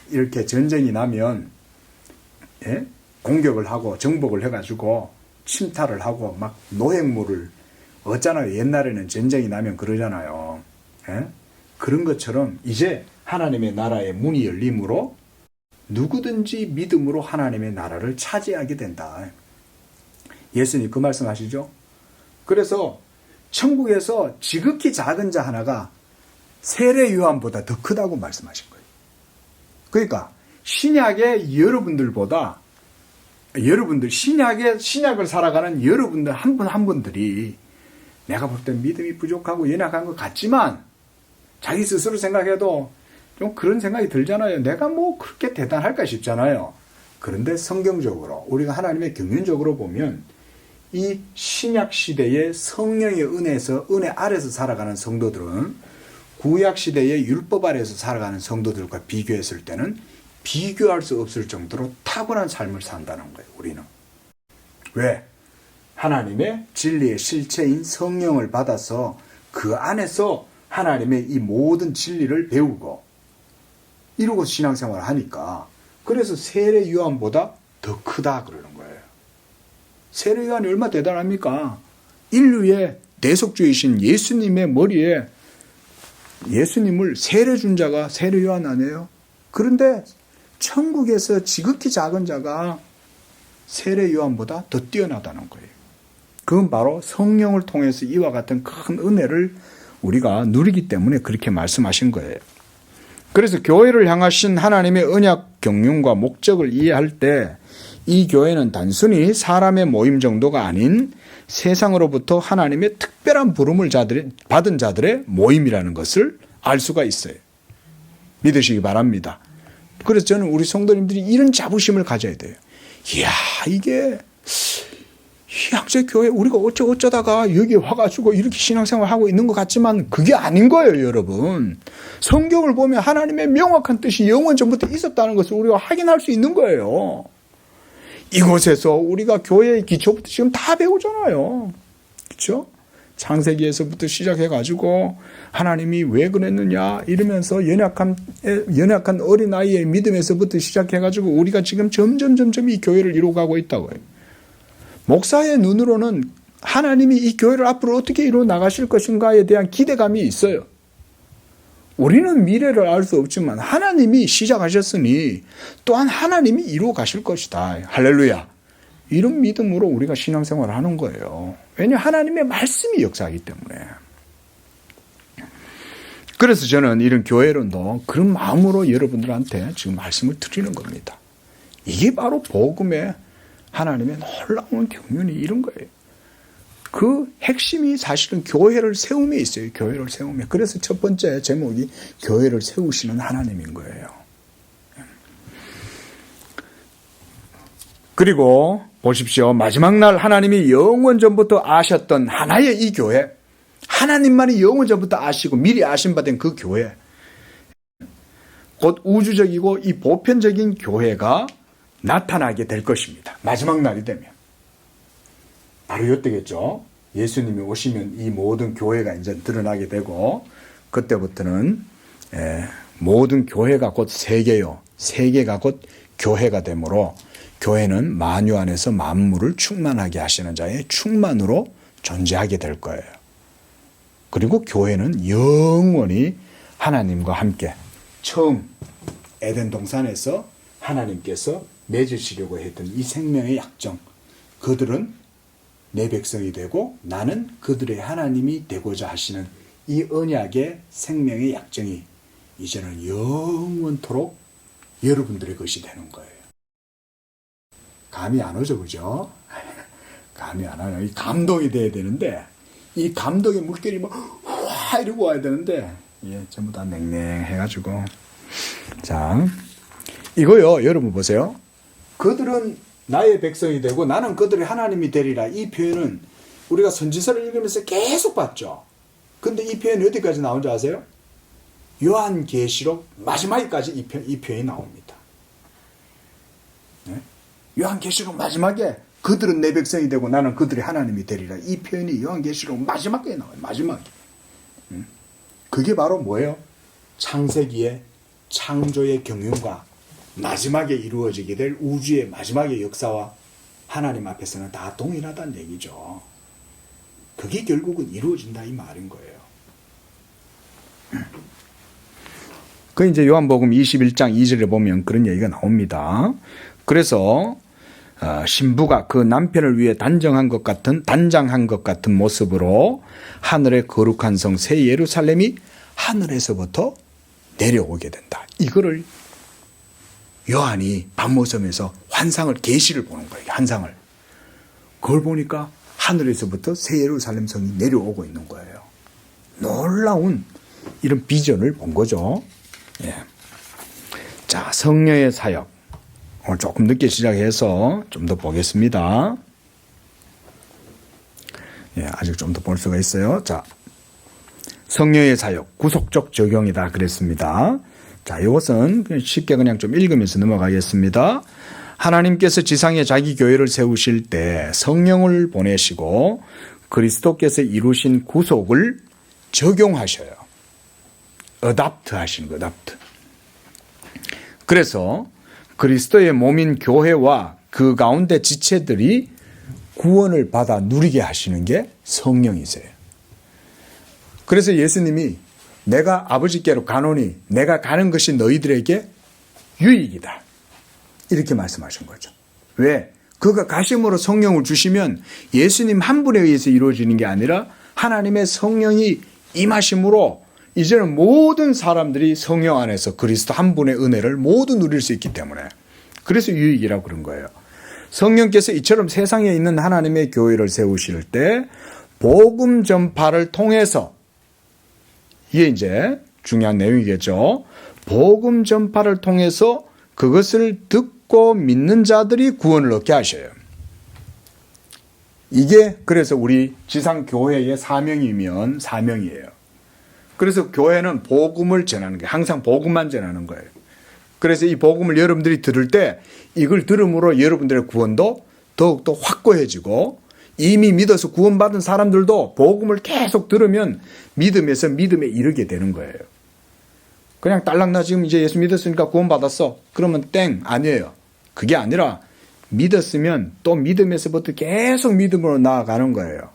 이렇게 전쟁이 나면 공격을 하고 정복을 해가지고 침탈을 하고 막 노획물을 어쩌나요? 옛날에는 전쟁이 나면 그러잖아요. 그런 것처럼 이제 하나님의 나라의 문이 열림으로 누구든지 믿음으로 하나님의 나라를 차지하게 된다. 예수님 그 말씀하시죠? 그래서 천국에서 지극히 작은 자 하나가 세례 요한보다 더 크다고 말씀하신 거예요. 그러니까 신약의 여러분들보다 신약을 살아가는 여러분들 한 분 한 분들이 내가 볼 땐 믿음이 부족하고 연약한 것 같지만 자기 스스로 생각해도 좀 그런 생각이 들잖아요. 내가 뭐 그렇게 대단할까 싶잖아요. 그런데 성경적으로 우리가 하나님의 경륜적으로 보면 이 신약 시대의 성령의 은혜 아래서 살아가는 성도들은 구약 시대의 율법 아래서 살아가는 성도들과 비교했을 때는 비교할 수 없을 정도로 탁월한 삶을 산다는 거예요. 우리는. 왜? 하나님의 진리의 실체인 성령을 받아서 그 안에서 하나님의 이 모든 진리를 배우고 이러고 신앙생활을 하니까 그래서 세례 요한보다 더 크다 그러는 거예요. 세례 요한이 얼마나 대단합니까? 인류의 대속주이신 예수님의 머리에 예수님을 세례 준 자가 세례 요한 아니에요? 그런데 천국에서 지극히 작은 자가 세례 요한보다 더 뛰어나다는 거예요. 그건 바로 성령을 통해서 이와 같은 큰 은혜를 우리가 누리기 때문에 그렇게 말씀하신 거예요. 그래서 교회를 향하신 하나님의 언약 경륜과 목적을 이해할 때 이 교회는 단순히 사람의 모임 정도가 아닌 세상으로부터 하나님의 특별한 부름을 받은 자들의 모임이라는 것을 알 수가 있어요. 믿으시기 바랍니다. 그래서 저는 우리 성도님들이 이런 자부심을 가져야 돼요. 이야, 이게 양재 교회 우리가 어쩌다가 여기 와가지고 이렇게 신앙생활 하고 있는 것 같지만 그게 아닌 거예요, 여러분. 성경을 보면 하나님의 명확한 뜻이 영원 전부터 있었다는 것을 우리가 확인할 수 있는 거예요. 이곳에서 우리가 교회의 기초부터 지금 다 배우잖아요. 그렇죠? 창세기에서부터 시작해가지고 하나님이 왜 그랬느냐 이러면서 연약한 어린아이의 믿음에서부터 시작해가지고 우리가 지금 점점 이 교회를 이루어가고 있다고요. 목사의 눈으로는 하나님이 이 교회를 앞으로 어떻게 이루어 나가실 것인가에 대한 기대감이 있어요. 우리는 미래를 알 수 없지만 하나님이 시작하셨으니 또한 하나님이 이루어 가실 것이다. 할렐루야. 이런 믿음으로 우리가 신앙생활을 하는 거예요. 왜냐하면 하나님의 말씀이 역사하기 때문에. 그래서 저는 이런 교회론도 그런 마음으로 여러분들한테 지금 말씀을 드리는 겁니다. 이게 바로 복음의 하나님의 놀라운 경륜이 이런 거예요. 그 핵심이 사실은 교회를 세움에 있어요. 교회를 세움에. 그래서 첫 번째 제목이 교회를 세우시는 하나님인 거예요. 그리고 보십시오. 마지막 날 하나님이 영원 전부터 아셨던 하나의 이 교회. 하나님만이 영원 전부터 아시고 미리 아신 바 된 그 교회. 곧 우주적이고 이 보편적인 교회가 나타나게 될 것입니다. 마지막 날이 되면. 바로 이때겠죠. 예수님이 오시면 이 모든 교회가 이제 드러나게 되고 그때부터는 모든 교회가 곧 세계요. 세계가 곧 교회가 되므로 교회는 만유 안에서 만물을 충만하게 하시는 자의 충만으로 존재하게 될 거예요. 그리고 교회는 영원히 하나님과 함께 처음 에덴 동산에서 하나님께서 맺으시려고 했던 이 생명의 약정, 그들은 내 백성이 되고 나는 그들의 하나님이 되고자 하시는 이 언약의 생명의 약정이 이제는 영원토록 여러분들의 것이 되는 거예요. 감이 안 오죠, 그죠? 감이 안 와요. 이 감동이 돼야 되는데 이 감동의 물결이 와 이러고 와야 되는데 전부 다 냉랭해가지고 자 이거요, 여러분 보세요. 그들은 나의 백성이 되고 나는 그들의 하나님이 되리라. 이 표현은 우리가 선지서를 읽으면서 계속 봤죠. 근데 이 표현이 어디까지 나온지 아세요? 요한계시록 마지막에까지 이 표현이 나옵니다. 네? 요한계시록 마지막에 그들은 내 백성이 되고 나는 그들의 하나님이 되리라. 이 표현이 요한계시록 마지막에 나와요. 마지막에. 그게 바로 뭐예요? 창세기의 창조의 경륜과 마지막에 이루어지게 될 우주의 마지막의 역사와 하나님 앞에서는 다 동일하다는 얘기죠. 그게 결국은 이루어진다 이 말인 거예요. 그 이제 요한복음 21장 2절에 보면 그런 얘기가 나옵니다. 그래서 신부가 그 남편을 위해 단장한 것 같은 모습으로 하늘의 거룩한 성 새 예루살렘이 하늘에서부터 내려오게 된다. 이거를 요한이 밤모섬에서 환상을 계시를 보는 거예요. 환상을. 그걸 보니까 하늘에서부터 새 예루살렘 성이 내려오고 있는 거예요. 놀라운 이런 비전을 본 거죠. 예. 자, 성령의 사역. 오늘 조금 늦게 시작해서 좀 더 보겠습니다. 예, 아직 좀 더 볼 수가 있어요. 자, 성령의 사역, 구속적 적용이다 그랬습니다. 자, 이것은 쉽게 그냥 좀 읽으면서 넘어가겠습니다. 하나님께서 지상에 자기 교회를 세우실 때 성령을 보내시고 그리스도께서 이루신 구속을 적용하셔요. 어답트 하시는 거, 어답트. 그래서 그리스도의 몸인 교회와 그 가운데 지체들이 구원을 받아 누리게 하시는 게 성령이세요. 그래서 예수님이 내가 아버지께로 가노니 내가 가는 것이 너희들에게 유익이다. 이렇게 말씀하신 거죠. 왜? 그가 가심으로 성령을 주시면 예수님 한 분에 의해서 이루어지는 게 아니라 하나님의 성령이 임하심으로 이제는 모든 사람들이 성령 안에서 그리스도 한 분의 은혜를 모두 누릴 수 있기 때문에 그래서 유익이라고 그런 거예요. 성령께서 이처럼 세상에 있는 하나님의 교회를 세우실 때 복음 전파를 통해서 이게 이제 중요한 내용이겠죠. 복음 전파를 통해서 그것을 듣고 믿는 자들이 구원을 얻게 하셔요. 이게 그래서 우리 지상교회의 사명이면 사명이에요. 그래서 교회는 복음을 전하는 게 항상 복음만 전하는 거예요. 그래서 이 복음을 여러분들이 들을 때 이걸 들음으로 여러분들의 구원도 더욱더 확고해지고 이미 믿어서 구원받은 사람들도 복음을 계속 들으면 믿음에서 믿음에 이르게 되는 거예요. 그냥 딸랑 나 지금 이제 예수 믿었으니까 구원받았어. 그러면 땡 아니에요. 그게 아니라 믿었으면 또 믿음에서부터 계속 믿음으로 나아가는 거예요.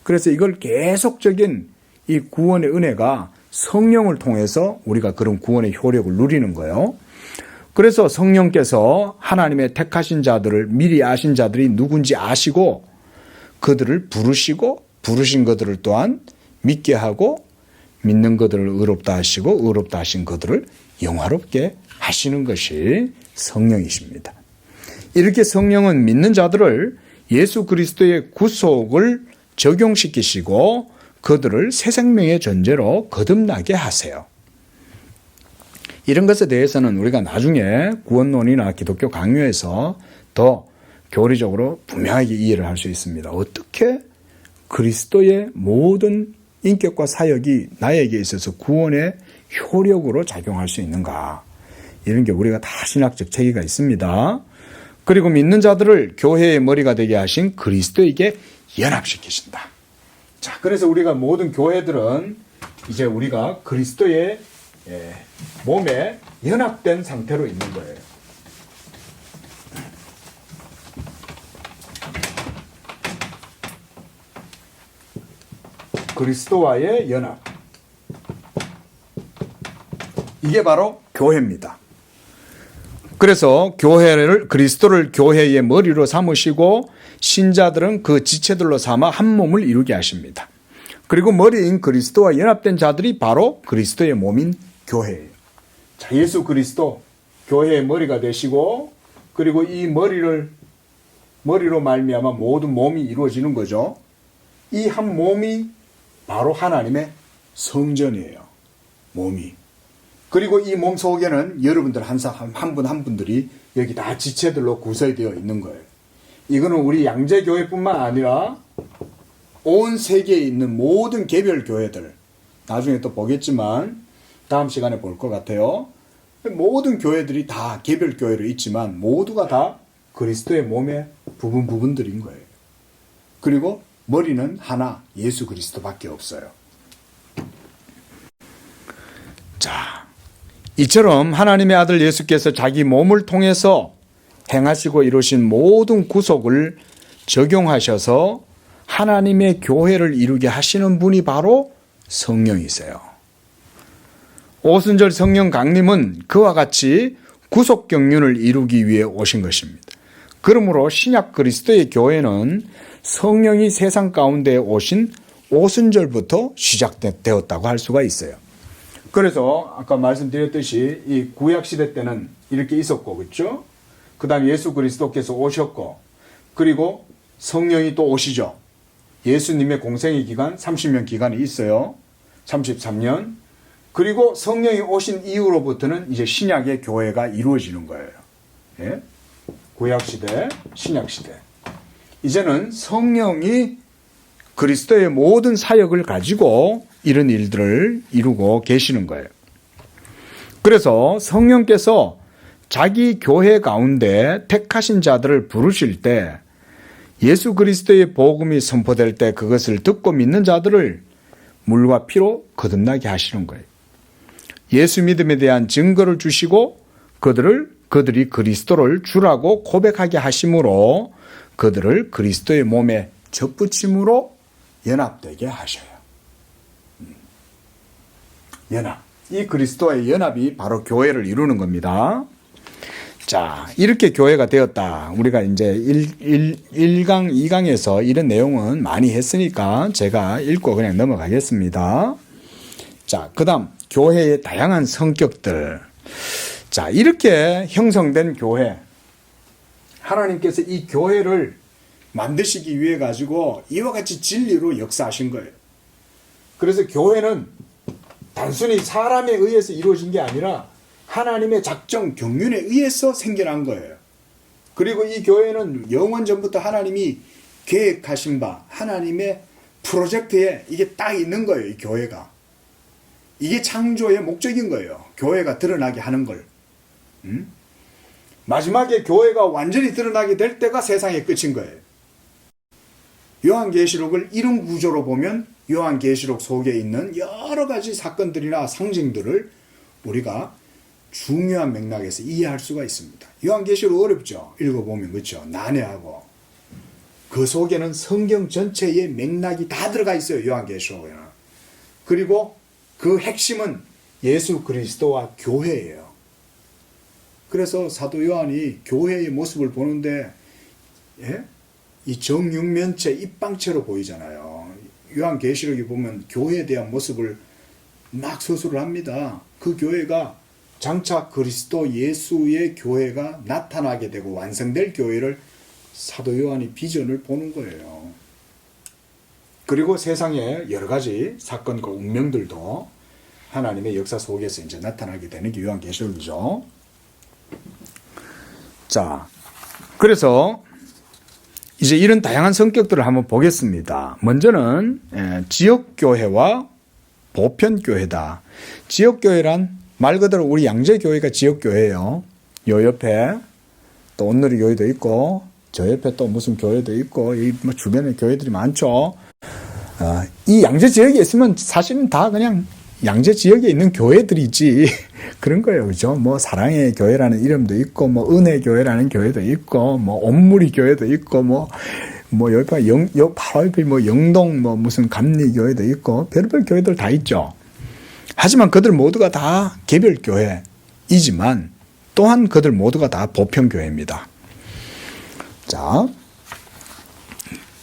그래서 이걸 계속적인 이 구원의 은혜가 성령을 통해서 우리가 그런 구원의 효력을 누리는 거예요. 그래서 성령께서 하나님의 택하신 자들을 미리 아신 자들이 누군지 아시고 그들을 부르시고 부르신 그들을 또한 믿게 하고 믿는 그들을 의롭다 하시고 의롭다 하신 그들을 영화롭게 하시는 것이 성령이십니다. 이렇게 성령은 믿는 자들을 예수 그리스도의 구속을 적용시키시고 그들을 새 생명의 존재로 거듭나게 하세요. 이런 것에 대해서는 우리가 나중에 구원론이나 기독교 강요에서 더 교리적으로 분명하게 이해를 할 수 있습니다. 어떻게 그리스도의 모든 인격과 사역이 나에게 있어서 구원의 효력으로 작용할 수 있는가. 이런 게 우리가 다 신학적 체계가 있습니다. 그리고 믿는 자들을 교회의 머리가 되게 하신 그리스도에게 연합시키신다. 자, 그래서 우리가 모든 교회들은 이제 우리가 그리스도의 몸에 연합된 상태로 있는 거예요. 그리스도와의 연합. 이게 바로 교회입니다. 그래서 그리스도를 교회의 머리로 삼으시고 신자들은 그 지체들로 삼아 한 몸을 이루게 하십니다. 그리고 머리인 그리스도와 연합된 자들이 바로 그리스도의 몸인 교회예요. 자, 예수 그리스도 교회의 머리가 되시고 그리고 이 머리로 말미암아 모든 몸이 이루어지는 거죠. 이 한 몸이 바로 하나님의 성전이에요. 몸이. 그리고 이 몸 속에는 여러분들 한 분 한 분들이 여기 다 지체들로 구성되어 있는 거예요. 이거는 우리 양재교회뿐만 아니라 온 세계에 있는 모든 개별 교회들, 나중에 또 보겠지만 다음 시간에 볼 것 같아요. 모든 교회들이 다 개별 교회로 있지만 모두가 다 그리스도의 몸의 부분들인 거예요. 그리고 머리는 하나, 예수 그리스도밖에 없어요. 자, 이처럼 하나님의 아들 예수께서 자기 몸을 통해서 행하시고 이루신 모든 구속을 적용하셔서 하나님의 교회를 이루게 하시는 분이 바로 성령이세요. 오순절 성령 강림은 그와 같이 구속 경륜을 이루기 위해 오신 것입니다. 그러므로 신약 그리스도의 교회는 성령이 세상 가운데 오신 오순절부터 시작되었다고 할 수가 있어요. 그래서 아까 말씀드렸듯이 이 구약 시대 때는 이렇게 있었고, 그렇죠? 그 다음 예수 그리스도께서 오셨고, 그리고 성령이 또 오시죠. 예수님의 공생의 기간 30년 기간이 있어요. 33년. 그리고 성령이 오신 이후로부터는 이제 신약의 교회가 이루어지는 거예요. 예? 구약 시대, 신약 시대. 이제는 성령이 그리스도의 모든 사역을 가지고 이런 일들을 이루고 계시는 거예요. 그래서 성령께서 자기 교회 가운데 택하신 자들을 부르실 때 예수 그리스도의 복음이 선포될 때 그것을 듣고 믿는 자들을 물과 피로 거듭나게 하시는 거예요. 예수 믿음에 대한 증거를 주시고 그들이 그리스도를 주라고 고백하게 하심으로 그들을 그리스도의 몸에 접붙임으로 연합되게 하셔요. 연합. 이 그리스도의 연합이 바로 교회를 이루는 겁니다. 자, 이렇게 교회가 되었다. 우리가 이제 1강, 2강에서 이런 내용은 많이 했으니까 제가 읽고 그냥 넘어가겠습니다. 자, 그 다음, 교회의 다양한 성격들. 자, 이렇게 형성된 교회. 하나님께서 이 교회를 만드시기 위해 가지고 이와 같이 진리로 역사하신 거예요. 그래서 교회는 단순히 사람에 의해서 이루어진 게 아니라 하나님의 작정, 경륜에 의해서 생겨난 거예요. 그리고 이 교회는 영원 전부터 하나님이 계획하신 바 하나님의 프로젝트에 이게 딱 있는 거예요. 이 교회가. 이게 창조의 목적인 거예요. 교회가 드러나게 하는 걸. 마지막에 교회가 완전히 드러나게 될 때가 세상의 끝인 거예요. 요한계시록을 이런 구조로 보면 요한계시록 속에 있는 여러 가지 사건들이나 상징들을 우리가 중요한 맥락에서 이해할 수가 있습니다. 요한계시록 어렵죠? 읽어보면 그렇죠? 난해하고. 그 속에는 성경 전체의 맥락이 다 들어가 있어요. 요한계시록에는. 그리고 그 핵심은 예수 그리스도와 교회예요. 그래서 사도 요한이 교회의 모습을 보는데 이 정육면체 입방체로 보이잖아요. 요한계시록에 보면 교회에 대한 모습을 막 서술을 합니다. 그 교회가 장차 그리스도 예수의 교회가 나타나게 되고 완성될 교회를 사도 요한이 비전을 보는 거예요. 그리고 세상에 여러 가지 사건과 운명들도 하나님의 역사 속에서 이제 나타나게 되는 게 요한계시록이죠. 자, 그래서 이제 이런 다양한 성격들을 한번 보겠습니다. 먼저는 지역교회와 보편교회다. 지역교회란 말 그대로 우리 양재교회가 지역교회예요. 요 옆에 또 온누리 교회도 있고 저 옆에 또 무슨 교회도 있고 이 뭐 주변에 교회들이 많죠. 이 양재 지역에 있으면 사실은 다 그냥 양재 지역에 있는 교회들이지 그런 거예요. 그죠? 뭐 사랑의 교회라는 이름도 있고 뭐 은혜 교회라는 교회도 있고 뭐 온무리 교회도 있고 뭐 여기 바로 옆에 뭐 영동 뭐 무슨 감리 교회도 있고 별별 교회들 다 있죠. 하지만 그들 모두가 다 개별 교회이지만 또한 그들 모두가 다 보편 교회입니다. 자,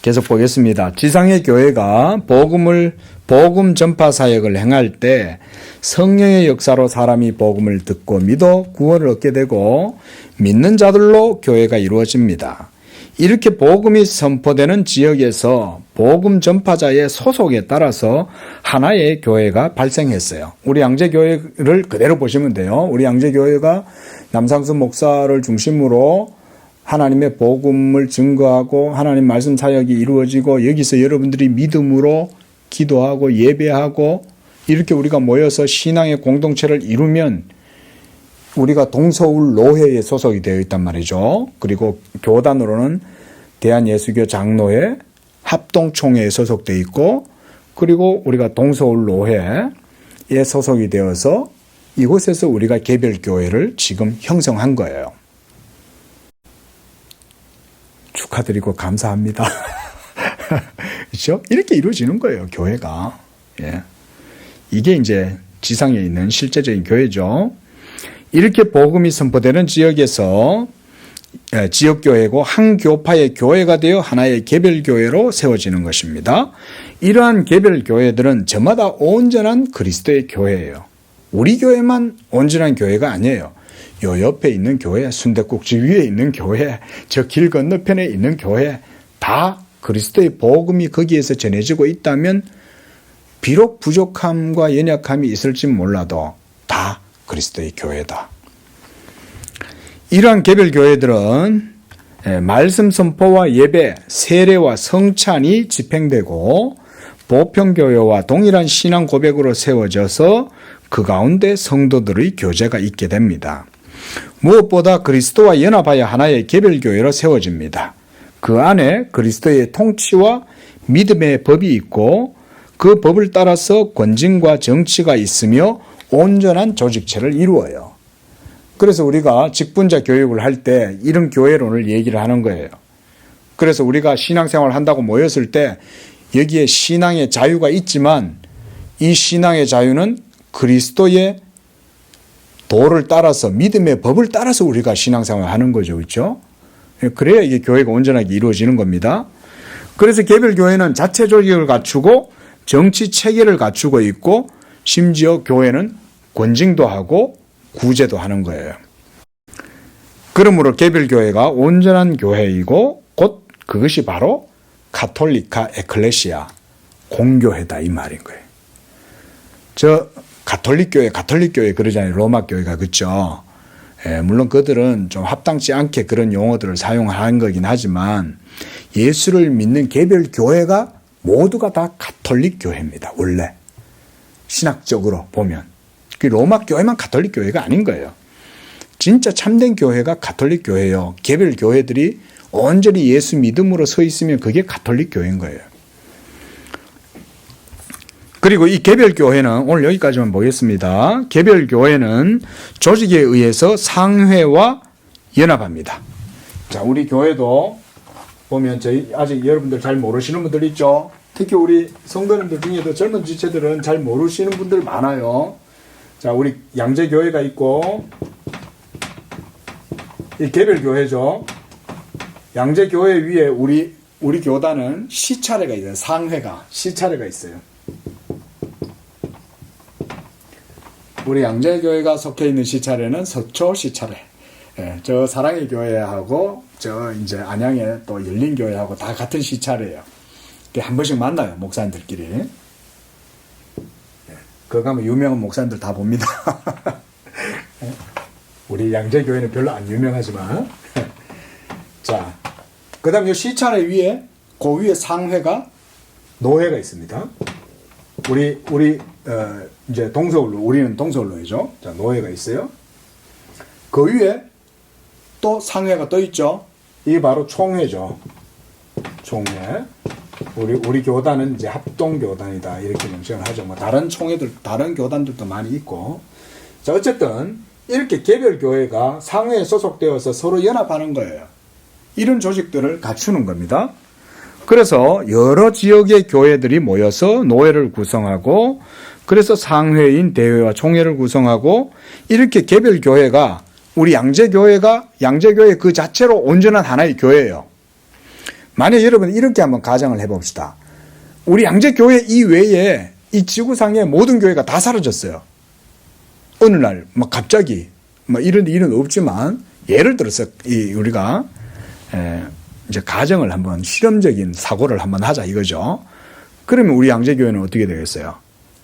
계속 보겠습니다. 지상의 교회가 복음 전파 사역을 행할 때 성령의 역사로 사람이 복음을 듣고 믿어 구원을 얻게 되고 믿는 자들로 교회가 이루어집니다. 이렇게 복음이 선포되는 지역에서 복음 전파자의 소속에 따라서 하나의 교회가 발생했어요. 우리 양재교회를 그대로 보시면 돼요. 우리 양재교회가 남상수 목사를 중심으로 하나님의 복음을 증거하고 하나님 말씀 사역이 이루어지고 여기서 여러분들이 믿음으로 기도하고 예배하고 이렇게 우리가 모여서 신앙의 공동체를 이루면 우리가 동서울 노회에 소속이 되어 있단 말이죠. 그리고 교단으로는 대한예수교 장로회 합동총회에 소속되어 있고 그리고 우리가 동서울 노회에 소속이 되어서 이곳에서 우리가 개별교회를 지금 형성한 거예요. 축하드리고 감사합니다. 그렇죠? 이렇게 이루어지는 거예요, 교회가. 예. 이게 이제 지상에 있는 실제적인 교회죠. 이렇게 복음이 선포되는 지역에서 지역교회고 한 교파의 교회가 되어 하나의 개별교회로 세워지는 것입니다. 이러한 개별교회들은 저마다 온전한 그리스도의 교회예요. 우리 교회만 온전한 교회가 아니에요. 요 옆에 있는 교회, 순댓국집 위에 있는 교회, 저 길 건너편에 있는 교회 다 그리스도의 복음이 거기에서 전해지고 있다면 비록 부족함과 연약함이 있을지 몰라도 다 그리스도의 교회다. 이러한 개별교회들은 말씀 선포와 예배, 세례와 성찬이 집행되고 보편교회와 동일한 신앙 고백으로 세워져서 그 가운데 성도들의 교제가 있게 됩니다. 무엇보다 그리스도와 연합하여 하나의 개별교회로 세워집니다. 그 안에 그리스도의 통치와 믿음의 법이 있고 그 법을 따라서 권징과 정치가 있으며 온전한 조직체를 이루어요. 그래서 우리가 직분자 교육을 할 때 이런 교회론을 얘기를 하는 거예요. 그래서 우리가 신앙생활을 한다고 모였을 때 여기에 신앙의 자유가 있지만 이 신앙의 자유는 그리스도의 도를 따라서 믿음의 법을 따라서 우리가 신앙생활을 하는 거죠. 그렇죠? 그래야 이게 교회가 온전하게 이루어지는 겁니다. 그래서 개별교회는 자체 조직을 갖추고 정치 체계를 갖추고 있고 심지어 교회는 권징도 하고 구제도 하는 거예요. 그러므로 개별교회가 온전한 교회이고 곧 그것이 바로 카톨리카 에클레시아 공교회다 이 말인 거예요. 저 가톨릭교회 그러잖아요. 로마 교회가 그렇죠. 물론 그들은 좀 합당치 않게 그런 용어들을 사용하는 거긴 하지만 예수를 믿는 개별 교회가 모두가 다 가톨릭 교회입니다. 원래 신학적으로 보면 그 로마 교회만 가톨릭 교회가 아닌 거예요. 진짜 참된 교회가 가톨릭 교회예요. 개별 교회들이 온전히 예수 믿음으로 서 있으면 그게 가톨릭 교회인 거예요. 그리고 이 개별 교회는 오늘 여기까지만 보겠습니다. 개별 교회는 조직에 의해서 상회와 연합합니다. 자, 우리 교회도 보면 저희 아직 여러분들 잘 모르시는 분들 있죠. 특히 우리 성도님들 중에도 젊은 지체들은 잘 모르시는 분들 많아요. 자, 우리 양재교회가 있고 이 개별 교회죠. 양재교회 위에 우리 교단은 시차례가 있어요. 상회가 시차례가 있어요. 우리 양재교회가 속해 있는 시차례는 서초 시차례. 예, 저 사랑의 교회하고 저 이제 안양의 또 열린 교회하고 다 같은 시차례예요. 한 번씩 만나요, 목사님들끼리. 예, 그거 가면 유명한 목사님들 다 봅니다. 예, 우리 양재교회는 별로 안 유명하지만. 자, 그 다음 이 시차례 위에 그 위에 상회가 노회가 있습니다. 우리 이제 동서울로, 우리는 동서울로이죠. 자, 노회가 있어요. 그 위에 또 상회가 또 있죠. 이게 바로 총회죠. 총회. 우리 교단은 이제 합동교단이다. 이렇게 명칭을 하죠. 뭐 다른 총회들, 다른 교단들도 많이 있고. 자, 어쨌든 이렇게 개별 교회가 상회에 소속되어서 서로 연합하는 거예요. 이런 조직들을 갖추는 겁니다. 그래서 여러 지역의 교회들이 모여서 노회를 구성하고 그래서 상회인 대회와 총회를 구성하고 이렇게 개별 교회가 우리 양재교회 그 자체로 온전한 하나의 교회예요. 만약 여러분 이렇게 한번 가정을 해봅시다. 우리 양재교회 이외에 이 지구상의 모든 교회가 다 사라졌어요. 어느 날 막 갑자기 뭐 이런 일은 없지만 예를 들어서 우리가 이제 가정을 한번 실험적인 사고를 한번 하자 이거죠. 그러면 우리 양재교회는 어떻게 되겠어요?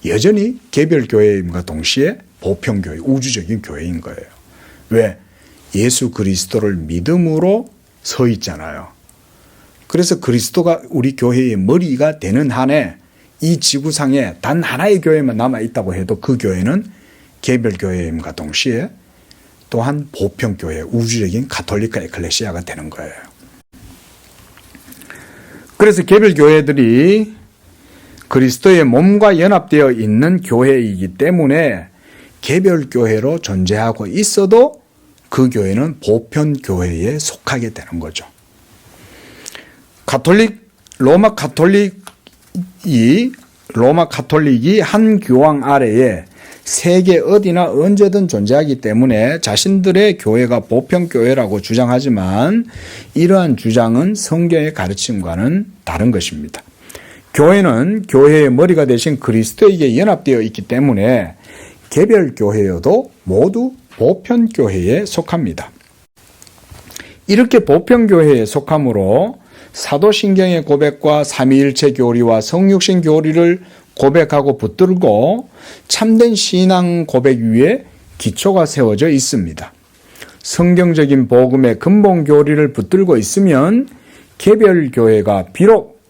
여전히 개별 교회임과 동시에 보편교회, 우주적인 교회인 거예요. 왜? 예수 그리스도를 믿음으로 서 있잖아요. 그래서 그리스도가 우리 교회의 머리가 되는 한에 이 지구상에 단 하나의 교회만 남아있다고 해도 그 교회는 개별 교회임과 동시에 또한 보편교회, 우주적인 가톨릭과 에클레시아가 되는 거예요. 그래서 개별 교회들이 그리스도의 몸과 연합되어 있는 교회이기 때문에 개별 교회로 존재하고 있어도 그 교회는 보편 교회에 속하게 되는 거죠. 로마 가톨릭이 한 교황 아래에 세계 어디나 언제든 존재하기 때문에 자신들의 교회가 보편교회라고 주장하지만 이러한 주장은 성경의 가르침과는 다른 것입니다. 교회는 교회의 머리가 되신 그리스도에게 연합되어 있기 때문에 개별 교회여도 모두 보편교회에 속합니다. 이렇게 보편교회에 속함으로 사도신경의 고백과 삼위일체 교리와 성육신 교리를 고백하고 붙들고 참된 신앙 고백 위에 기초가 세워져 있습니다. 성경적인 복음의 근본 교리를 붙들고 있으면 개별 교회가 비록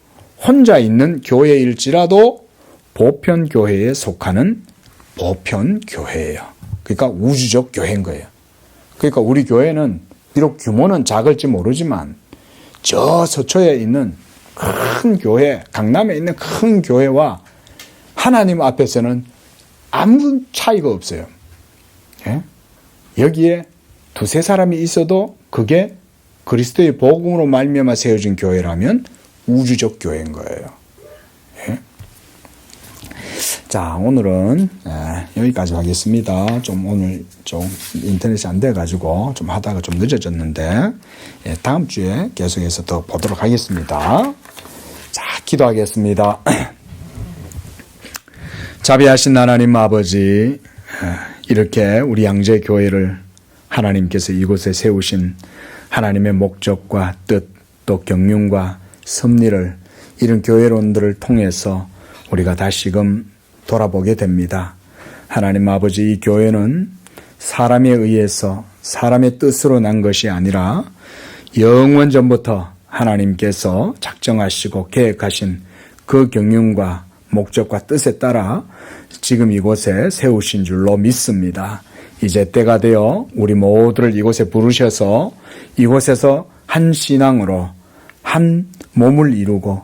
혼자 있는 교회일지라도 보편 교회에 속하는 보편 교회예요. 그러니까 우주적 교회인 거예요. 그러니까 우리 교회는 비록 규모는 작을지 모르지만 저 서초에 있는 큰 교회, 강남에 있는 큰 교회와 하나님 앞에서는 아무 차이가 없어요. 예? 여기에 두세 사람이 있어도 그게 그리스도의 복음으로 말미암아 세워진 교회라면 우주적 교회인 거예요. 예? 자, 오늘은 여기까지 하겠습니다. 오늘 인터넷이 안 돼가지고 좀 하다가 좀 늦어졌는데 다음 주에 계속해서 더 보도록 하겠습니다. 자, 기도하겠습니다. 자비하신 하나님 아버지, 이렇게 우리 양재교회를 하나님께서 이곳에 세우신 하나님의 목적과 뜻, 또 경륜과 섭리를 이런 교회론들을 통해서 우리가 다시금 돌아보게 됩니다. 하나님 아버지, 이 교회는 사람에 의해서 사람의 뜻으로 난 것이 아니라 영원 전부터 하나님께서 작정하시고 계획하신 그 경륜과 목적과 뜻에 따라 지금 이곳에 세우신 줄로 믿습니다. 이제 때가 되어 우리 모두를 이곳에 부르셔서 이곳에서 한 신앙으로 한 몸을 이루고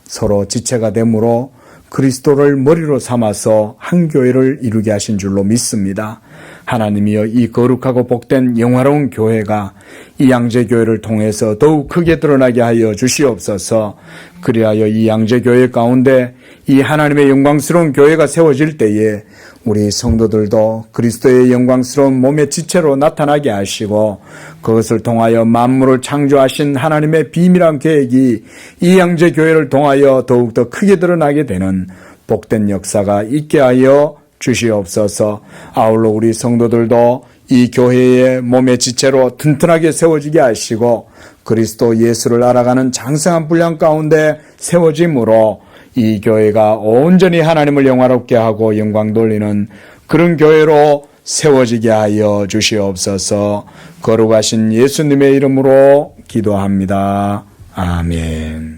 서로 지체가 되므로 그리스도를 머리로 삼아서 한 교회를 이루게 하신 줄로 믿습니다. 하나님이여, 이 거룩하고 복된 영화로운 교회가 이 양재교회를 통해서 더욱 크게 드러나게 하여 주시옵소서. 그리하여 이 양재교회 가운데 이 하나님의 영광스러운 교회가 세워질 때에 우리 성도들도 그리스도의 영광스러운 몸의 지체로 나타나게 하시고 그것을 통하여 만물을 창조하신 하나님의 비밀한 계획이 이 양재교회를 통하여 더욱더 크게 드러나게 되는 복된 역사가 있게 하여 주시옵소서. 아울러 우리 성도들도 이 교회의 몸의 지체로 튼튼하게 세워지게 하시고 그리스도 예수를 알아가는 장성한 분량 가운데 세워짐으로 이 교회가 온전히 하나님을 영화롭게 하고 영광 돌리는 그런 교회로 세워지게 하여 주시옵소서. 거룩하신 예수님의 이름으로 기도합니다. 아멘.